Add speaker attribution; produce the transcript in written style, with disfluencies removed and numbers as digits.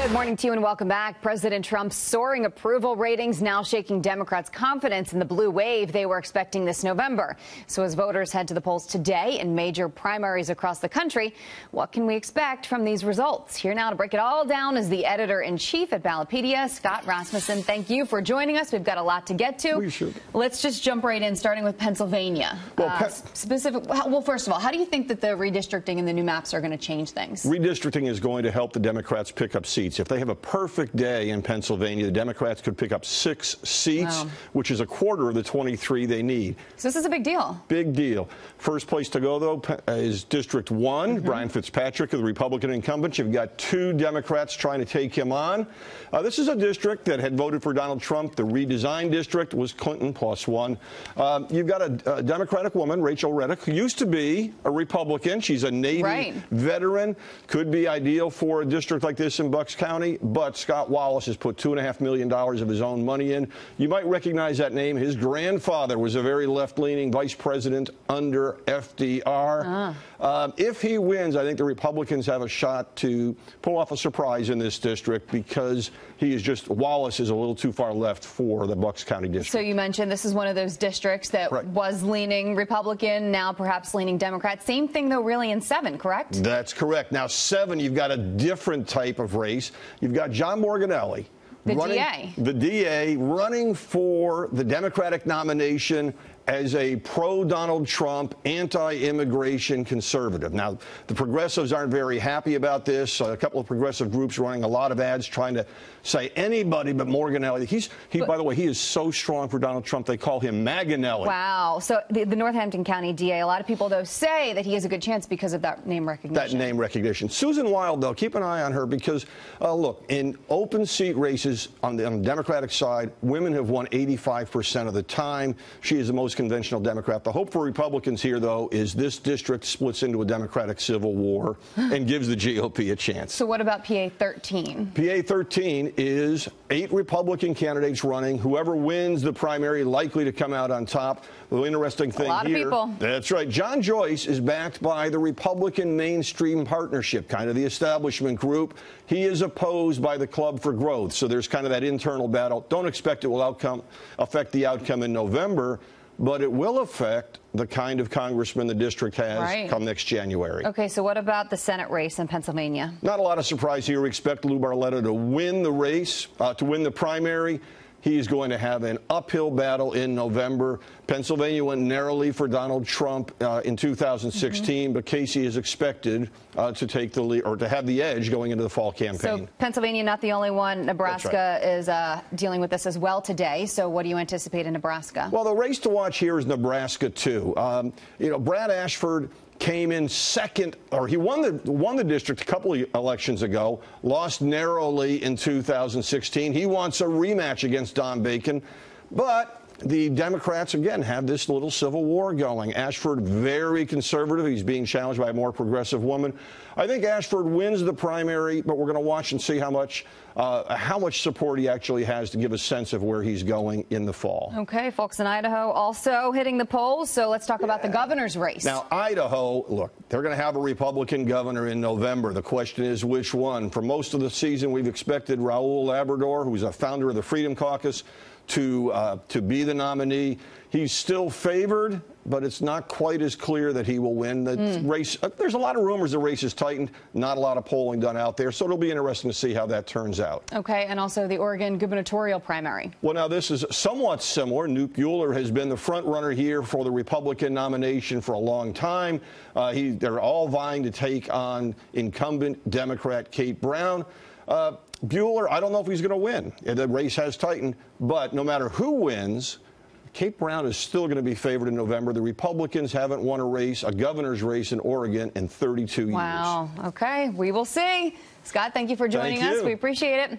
Speaker 1: Good morning to you and welcome back. President Trump's soaring approval ratings now shaking Democrats' confidence in the blue wave they were expecting this November. So as voters head to the polls today in major primaries across the country, what can we expect from these results? Here now to break it all down is the editor-in-chief at Ballotpedia, Scott Rasmussen. Thank you for joining us. We've got a lot to get to.
Speaker 2: We should.
Speaker 1: Let's just jump right in, starting with Pennsylvania. Well, first of all, how do you think that the redistricting and the new maps are going to change things?
Speaker 2: Redistricting is going to help the Democrats pick up seats. If they have a perfect day in Pennsylvania, the Democrats could pick up 6 seats, which is a quarter of the 23 they need.
Speaker 1: So this is a big deal.
Speaker 2: Big deal. First place to go, though, is District 1, Brian Fitzpatrick, the Republican incumbent. You've got 2 Democrats trying to take him on. This is a district that had voted for Donald Trump. The redesigned district was Clinton +1. You've got a Democratic woman, Rachel Reddick, who used to be a Republican. She's a Navy veteran. Could be ideal for a district like this in Bucks County, but Scott Wallace has put $2.5 million of his own money in. You might recognize that name. His grandfather was a very left-leaning vice president under FDR. If he wins, I think the Republicans have a shot to pull off a surprise in this district because Wallace is a little too far left for the Bucks County district.
Speaker 1: So you mentioned this is one of those districts that was leaning Republican, now perhaps leaning Democrat. Same thing, though, really in 7, correct?
Speaker 2: That's correct. Now, 7, you've got a different type of race. You've got John Morganelli, the DA, running for the Democratic nomination as a pro-Donald Trump, anti-immigration conservative. Now, the progressives aren't very happy about this. A couple of progressive groups running a lot of ads trying to say anybody but Morganelli. By the way, he is so strong for Donald Trump, they call him Maganelli.
Speaker 1: Wow. So the Northampton County DA, a lot of people, though, say that he has a good chance because of that name recognition.
Speaker 2: That name recognition. Susan Wild, though, keep an eye on her because, look, in open seat races on the Democratic side, women have won 85% of the time. She is the most conventional Democrat. The hope for Republicans here, though, is this district splits into a Democratic civil war and gives the GOP a chance.
Speaker 1: So what about PA 13?
Speaker 2: PA 13 is 8 Republican candidates running. Whoever wins the primary likely to come out on top. The interesting thing here. A lot of people. That's right. John Joyce is backed by the Republican Mainstream Partnership, kind of the establishment group. He is opposed by the Club for Growth. So there's kind of that internal battle. Don't expect it will affect the outcome in November, but it will affect the kind of congressman the district has come next January.
Speaker 1: Okay, so what about the Senate race in Pennsylvania?
Speaker 2: Not a lot of surprise here. We expect Lou Barletta to win the race, to win the primary. He's going to have an uphill battle in November. Pennsylvania went narrowly for Donald Trump in 2016, but Casey is expected to take the lead or to have the edge going into the fall campaign. So Pennsylvania
Speaker 1: not the only one. Nebraska is dealing with this as well today. So what do you anticipate in Nebraska?
Speaker 2: Well, the race to watch here is Nebraska, too. Brad Ashford came in second, or he won the district a couple of elections ago, lost narrowly in 2016. He wants a rematch against Don Bacon, but the Democrats, again, have this little civil war going. Ashford, very conservative. He's being challenged by a more progressive woman. I think Ashford wins the primary, but we're going to watch and see how much support he actually has to give a sense of where he's going in the fall.
Speaker 1: Okay, folks in Idaho also hitting the polls. So let's talk about the governor's race.
Speaker 2: Now, Idaho, look, they're going to have a Republican governor in November. The question is which one. For most of the season, we've expected Raul Labrador, who's a founder of the Freedom Caucus, to be the nominee. He's still favored, but it's not quite as clear that he will win the race. There's a lot of rumors the race is tightened, not a lot of polling done out there, so it'll be interesting to see how that turns out.
Speaker 1: Okay, and also the Oregon gubernatorial primary.
Speaker 2: Well, now this is somewhat similar. Newt Buehler has been the front runner here for the Republican nomination for a long time. They're all vying to take on incumbent Democrat Kate Brown. Buehler, I don't know if he's going to win. The race has tightened, but no matter who wins, Kate Brown is still going to be favored in November. The Republicans haven't won a governor's race in Oregon in 32 years.
Speaker 1: Wow. Okay, we will see. Scott, thank you for joining us. We appreciate it.